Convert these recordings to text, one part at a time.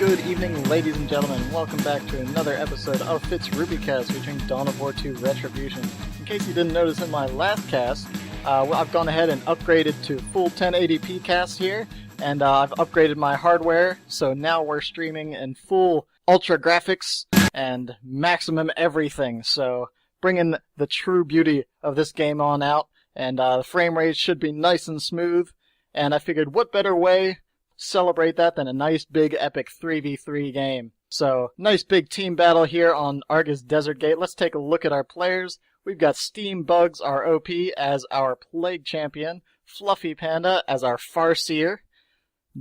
Good evening, ladies and gentlemen. Welcome back to another episode of Red-Rupee cast featuring Dawn of War 2 Retribution. In case you didn't notice in my last cast, I've gone ahead and upgraded to full 1080p cast here, and I've upgraded my hardware, so now we're streaming in full ultra graphics and maximum everything, so bringing the true beauty of this game on out, and the frame rate should be nice and smooth, and I figured what better way celebrate that than a nice big epic 3v3 game. So, nice big team battle here on Argus Desert Gate. Let's take a look at our players. We've got Steam Bugs, our OP, as our Plague Champion, Fluffy Panda as our Farseer,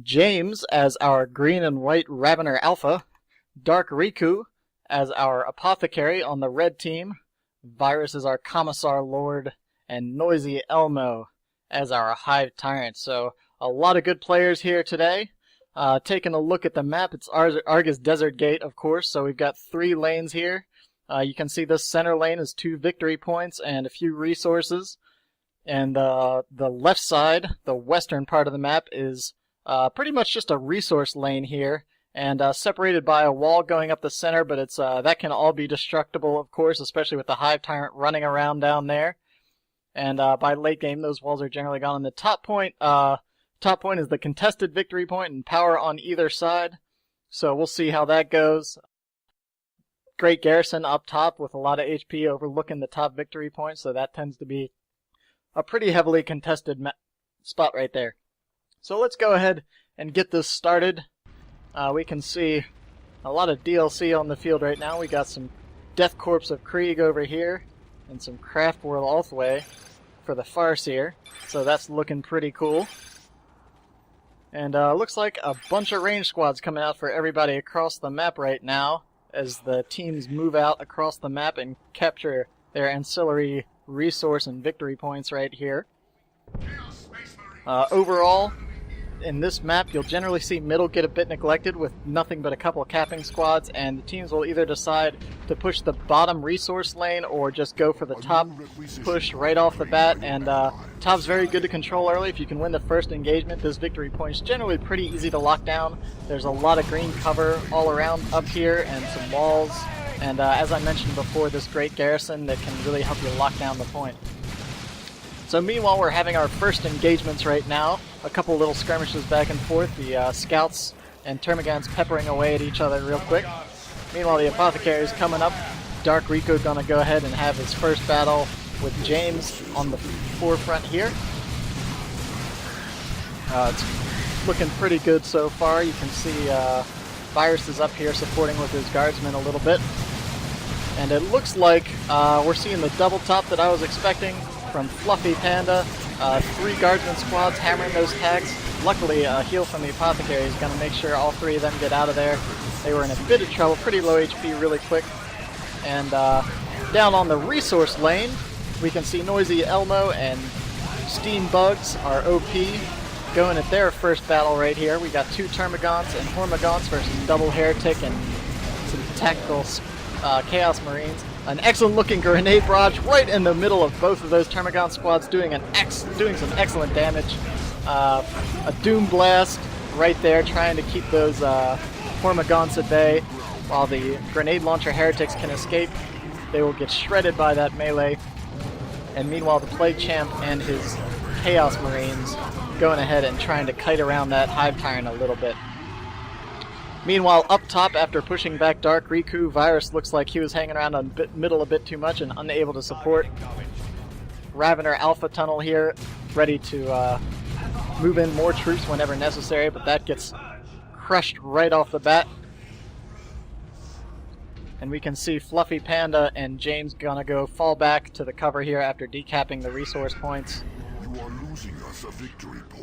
James as our Green and White Ravener Alpha, Dark Riku as our Apothecary on the red team, Viruz as our Commissar Lord, and NoisyElmo as our Hive Tyrant. So, a lot of good players here today. Taking a look at the map, it's Argus Desert Gate, of course, so we've got 3 lanes here. You can see this center lane is 2 victory points and a few resources. And the left side, the western part of the map, is pretty much just a resource lane here, and separated by a wall going up the center, but it's that can all be destructible, of course, especially with the Hive Tyrant running around down there. And by late game, those walls are generally gone. And the top point is the contested victory point and power on either side. So we'll see how that goes. Great garrison up top with a lot of HP overlooking the top victory point, so that tends to be a pretty heavily contested spot right there. So let's go ahead and get this started. We can see a lot of DLC on the field right now. We got some Death Corpse of Krieg over here and some Craft World Althway for the Farseer. So that's looking pretty cool. And looks like a bunch of range squads coming out for everybody across the map right now as the teams move out across the map and capture their ancillary resource and victory points right here. Overall, in this map, you'll generally see middle get a bit neglected with nothing but a couple capping squads, and the teams will either decide to push the bottom resource lane or just go for the top push right off the bat, and top's very good to control early. If you can win the first engagement, this victory point is generally pretty easy to lock down. There's a lot of green cover all around up here and some walls, and as I mentioned before, this great garrison that can really help you lock down the point. So meanwhile, we're having our first engagements right now. A couple little skirmishes back and forth. The scouts and termagants peppering away at each other real quick. Meanwhile, the Apothecary is coming up. Dark Riku gonna go ahead and have his first battle with James on the forefront here. It's looking pretty good so far. You can see Viruz is up here supporting with his guardsmen a little bit. And it looks like we're seeing the double top that I was expecting from Fluffy Panda. 3 guardsman squads hammering those tags. Luckily, a heal from the Apothecary is going to make sure all 3 of them get out of there. They were in a bit of trouble, pretty low HP really quick. And down on the resource lane, we can see NoisyElmo and Steam Bugs, our OP, going at their first battle right here. We got 2 Termagants and Hormagaunts versus Double Heretic and some tactical Chaos Marines. An excellent looking grenade barrage right in the middle of both of those Termagant squads doing some excellent damage. A Doom Blast right there trying to keep those Hormagaunts at bay while the grenade launcher heretics can escape. They will get shredded by that melee. And meanwhile the Plague Champ and his Chaos Marines going ahead and trying to kite around that Hive Tyrant a little bit. Meanwhile, up top, after pushing back Dark Riku, Viruz looks like he was hanging around in the middle a bit too much and unable to support. Ravener Alpha Tunnel here, ready to move in more troops whenever necessary, but that gets crushed right off the bat. And we can see Fluffy Panda and James gonna go fall back to the cover here after decapping the resource points.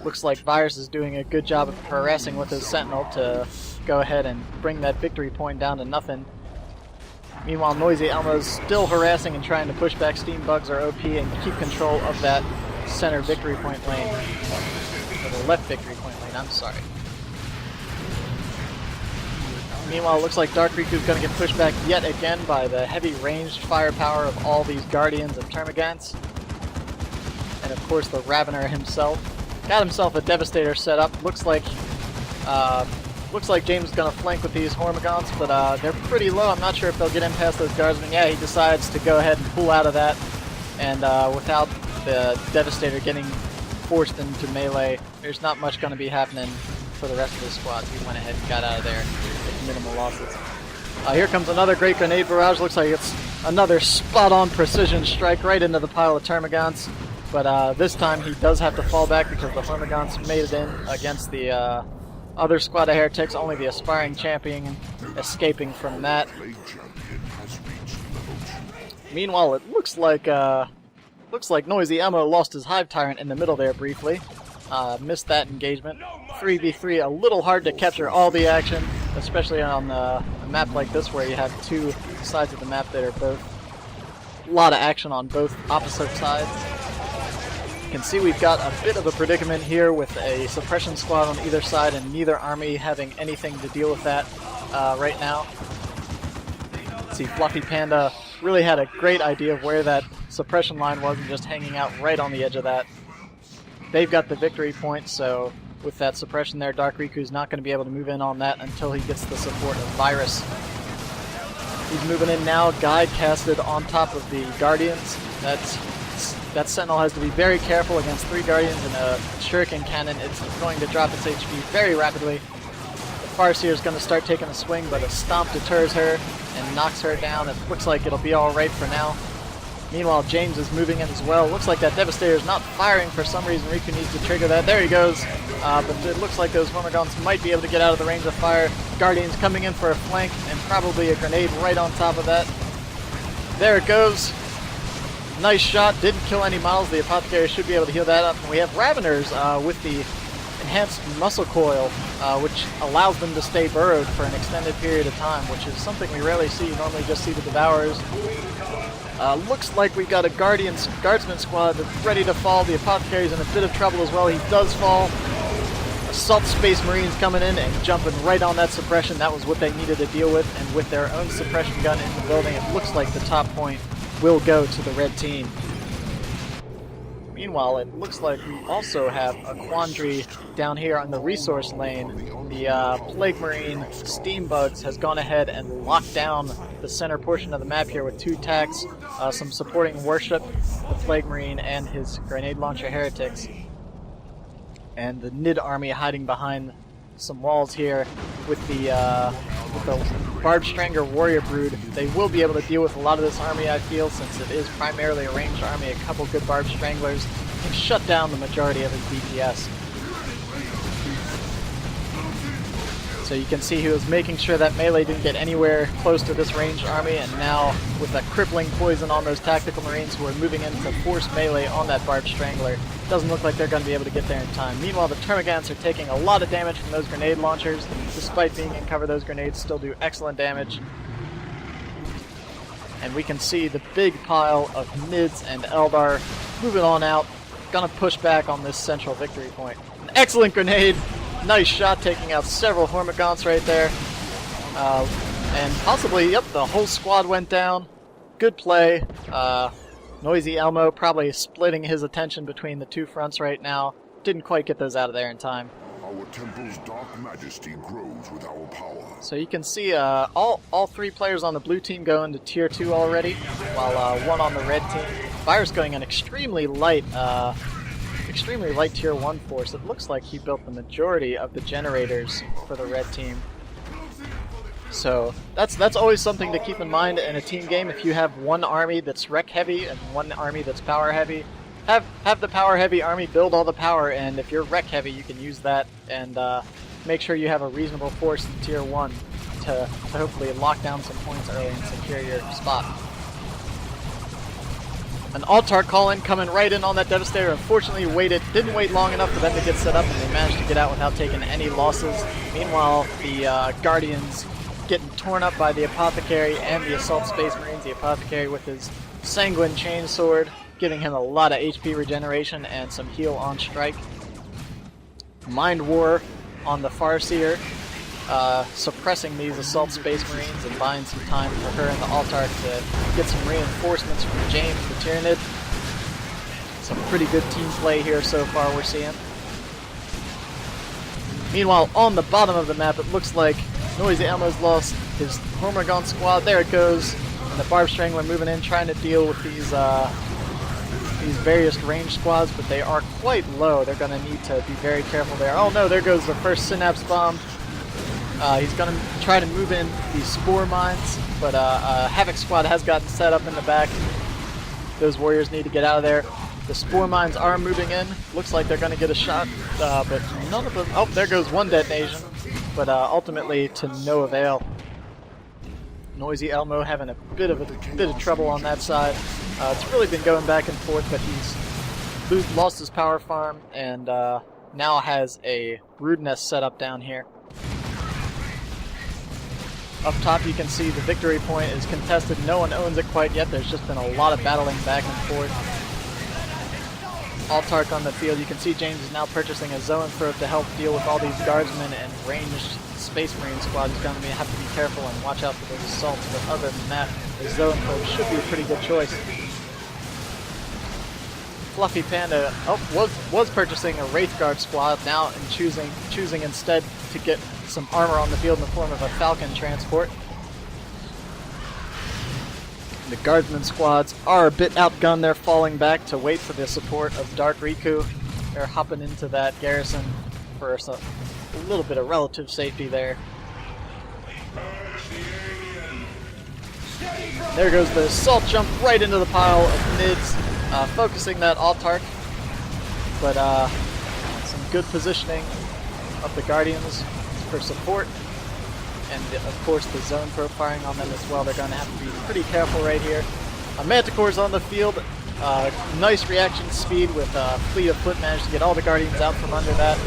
Looks like Viruz is doing a good job of harassing with his Sentinel to go ahead and bring that victory point down to nothing. Meanwhile, NoisyElmo is still harassing and trying to push back Steam Bugs or OP and keep control of that center victory point lane. Or the left victory point lane, I'm sorry. Meanwhile, it looks like Dark Riku is going to get pushed back yet again by the heavy ranged firepower of all these Guardians and Termagants. And of course the Ravener himself. Got himself a Devastator set up. Looks like Looks like James is going to flank with these Hormagaunts, but they're pretty low. I'm not sure if they'll get in past those guardsmen. Yeah, he decides to go ahead and pull out of that. And without the Devastator getting forced into melee, there's not much going to be happening for the rest of the squads. He went ahead and got out of there with minimal losses. Here comes another great grenade barrage. Looks like it's another spot-on precision strike right into the pile of Termagants. But this time he does have to fall back because the Hormagaunts made it in against the other squad of heretics. Only the aspiring champion escaping from that. Meanwhile, it looks like NoisyElmo lost his Hive Tyrant in the middle there briefly. Missed that engagement. 3v3, a little hard to capture all the action, especially on a map like this where you have two sides of the map that are both a lot of action on both opposite sides. You can see we've got a bit of a predicament here with a suppression squad on either side and neither army having anything to deal with that right now. Let's see, Fluffy Panda really had a great idea of where that suppression line was and just hanging out right on the edge of that. They've got the victory point, so with that suppression there, Dark Riku's not going to be able to move in on that until he gets the support of Virus. He's moving in now, Guide casted on top of the Guardians. That Sentinel has to be very careful against 3 Guardians and a Shuriken Cannon. It's going to drop its HP very rapidly. The Farseer is going to start taking a swing, but a Stomp deters her and knocks her down. It looks like it'll be alright for now. Meanwhile, James is moving in as well. Looks like that Devastator is not firing for some reason. Riku needs to trigger that. There he goes. But it looks like those Hormagaunts might be able to get out of the range of fire. Guardians coming in for a flank and probably a grenade right on top of that. There it goes. Nice shot. Didn't kill any models. The Apothecary should be able to heal that up. And we have Raveners with the enhanced muscle coil, which allows them to stay burrowed for an extended period of time, which is something we rarely see. You normally just see the Devourers. Looks like we've got a Guardsman squad that's ready to fall. The Apothecary's in a bit of trouble as well. He does fall. Assault Space Marines coming in and jumping right on that suppression. That was what they needed to deal with, and with their own suppression gun in the building, it looks like the top point will go to the red team. Meanwhile, it looks like we also have a quandary down here on the resource lane. The Plague Marine Steam Bugs has gone ahead and locked down the center portion of the map here with 2 attacks, some supporting worship, the Plague Marine and his grenade launcher heretics, and the Nid army hiding behind some walls here with the Barbed Stranger Warrior Brood. They will be able to deal with a lot of this army, I feel, since it is primarily a ranged army. A couple good Barbed Stranglers can shut down the majority of his DPS. So you can see he was making sure that melee didn't get anywhere close to this ranged army, and now with that crippling poison on those tactical marines who are moving in to force melee on that Barbed Strangler, doesn't look like they're going to be able to get there in time. Meanwhile, the Termagants are taking a lot of damage from those grenade launchers. Despite being in cover, those grenades still do excellent damage. And we can see the big pile of Nids and Eldar moving on out, gonna push back on this central victory point. An excellent grenade! Nice shot, taking out several Hormagaunts right there. And possibly, yep, the whole squad went down. Good play. NoisyElmo probably splitting his attention between the 2 fronts right now. Didn't quite get those out of there in time. Our temple's dark majesty grows with our power. So you can see all 3 players on the blue team go into tier 2 already, while 1 on the red team. Virus going an extremely light tier 1 force. It looks like he built the majority of the generators for the red team. So that's always something to keep in mind in a team game. If you have one army that's wreck heavy and one army that's power heavy, have the power heavy army build all the power, and if you're wreck heavy, you can use that and make sure you have a reasonable force in tier 1 to hopefully lock down some points early and secure your spot. An Altar call-in coming right in on that Devastator. Unfortunately, didn't wait long enough for them to get set up, and they managed to get out without taking any losses. Meanwhile, the Guardians getting torn up by the Apothecary and the Assault Space Marines. The Apothecary with his Sanguine Chainsword, giving him a lot of HP regeneration and some heal on strike. Mind War on the Farseer, suppressing these Assault Space Marines and buying some time for her and the Altar to get some reinforcements from James the Tyrannid. Some pretty good team play here so far we're seeing. Meanwhile, on the bottom of the map, it looks like NoisyElmo's lost his Hormigaunt squad. There it goes. And the Barb Strangler moving in, trying to deal with these various range squads, but they are quite low. They're going to need to be very careful there. Oh no, there goes the first Synapse Bomb. He's going to try to move in these Spore Mines, but Havoc squad has gotten set up in the back. Those warriors need to get out of there. The Spore Mines are moving in. Looks like they're going to get a shot, but none of them... Oh, there goes one detonation, but ultimately to no avail. NoisyElmo having a bit of trouble on that side. It's really been going back and forth, but he's lost his power farm and now has a brood nest set up down here. Up top you can see the victory point is contested. No one owns it quite yet. There's just been a lot of battling back and forth. Altark on the field. You can see James is now purchasing a Zoanthrope to help deal with all these guardsmen and ranged Space Marine squad. He's going to have to be careful and watch out for those assaults, but other than that, the Zoanthrope should be a pretty good choice. Fluffy Panda was purchasing a Wraithguard squad now and choosing instead to get some armor on the field in the form of a Falcon transport. The Guardsman squads are a bit outgunned. They're falling back to wait for the support of Dark Riku. They're hopping into that garrison for a little bit of relative safety there. There goes the assault jump right into the pile of mids, focusing that Altark, but some good positioning of the Guardians for support, and of course the Zoanthrope firing on them as well. They're going to have to be pretty careful right here. Manticore's on the field. Nice reaction speed with Fleet of Foot, managed to get all the Guardians out from under that.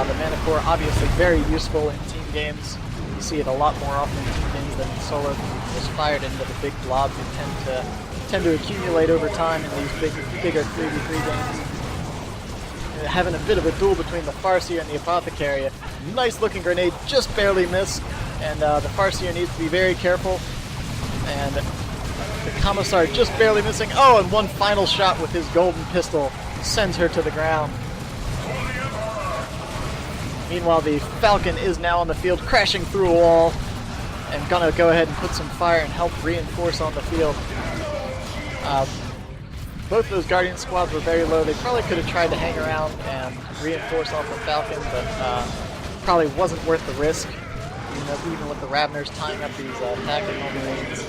The Manticore obviously very useful in team games. You see it a lot more often in team games than in solo. It's fired into the big blobs that tend to accumulate over time in these bigger 3v3 games. Having a bit of a duel between the Farseer and the Apothecary. Nice looking grenade, just barely missed, and the Farseer needs to be very careful. And the Commissar just barely missing. Oh, and one final shot with his golden pistol sends her to the ground. Meanwhile, the Falcon is now on the field, crashing through a wall, and gonna go ahead and put some fire and help reinforce on the field. Both those Guardian squads were very low. They probably could have tried to hang around and reinforce off the Falcon, but probably wasn't worth the risk, even with the Raveners tying up these tactical marines.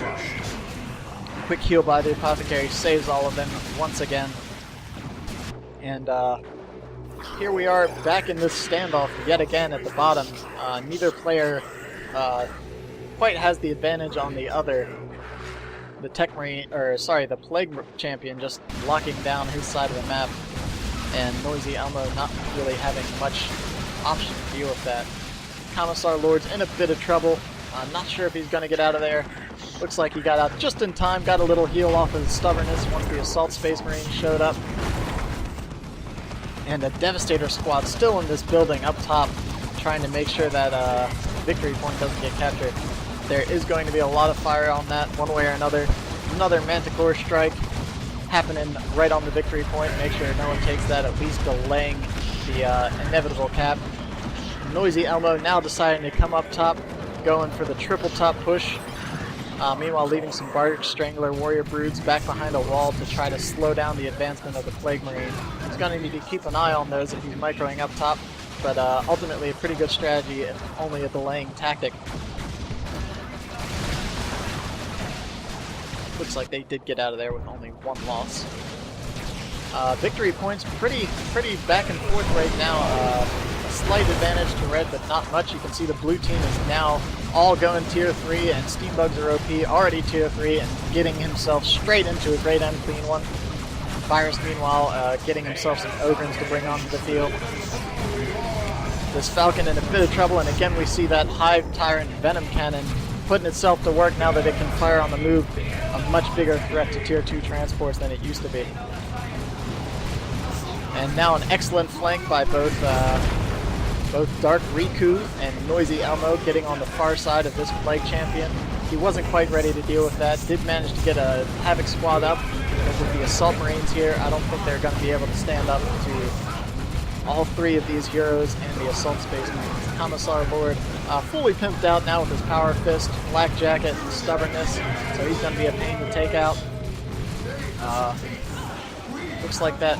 Quick heal by the Apothecary saves all of them once again. And here we are back in this standoff yet again at the bottom. Neither player quite has the advantage on the other. The the Plague Champion just locking down his side of the map, and NoisyElmo not really having much option to deal with that. Commissar Lord's in a bit of trouble. I'm not sure if he's going to get out of there. Looks like he got out just in time, got a little heal off his stubbornness once the Assault Space Marine showed up. And a Devastator squad still in this building up top, trying to make sure that victory point doesn't get captured. There is going to be a lot of fire on that, one way or another. Another Manticore strike happening right on the victory point. Make sure no one takes that, at least delaying the inevitable cap. NoisyElmo now deciding to come up top, going for the triple top push. Meanwhile, leaving some Bardic Strangler warrior broods back behind a wall to try to slow down the advancement of the Plague Marine. He's going to need to keep an eye on those if he's microing up top, but ultimately a pretty good strategy, if only a delaying tactic. Looks like they did get out of there with only one loss. Victory points pretty back and forth right now. A slight advantage to red, but not much. You can see the blue team is now all going tier 3, and Steambugs are OP, already tier 3, and getting himself straight into a great end clean one. Virus, meanwhile, getting himself some Ogrins to bring onto the field. This Falcon in a bit of trouble, and again we see that Hive Tyrant Venom Cannon putting itself to work now that it can fire on the move. A much bigger threat to tier 2 transports than it used to be. And now an excellent flank by both Dark Riku and NoisyElmo getting on the far side of this Plague Champion. He wasn't quite ready to deal with that. Did manage to get a Havoc squad up. With the Assault Marines here, I don't think they're going to be able to stand up to all three of these heroes and the Assault Space Marines. Commissar Lord, fully pimped out now with his Power Fist, Black Jacket, and Stubbornness, so he's going to be a pain to take out. Looks like that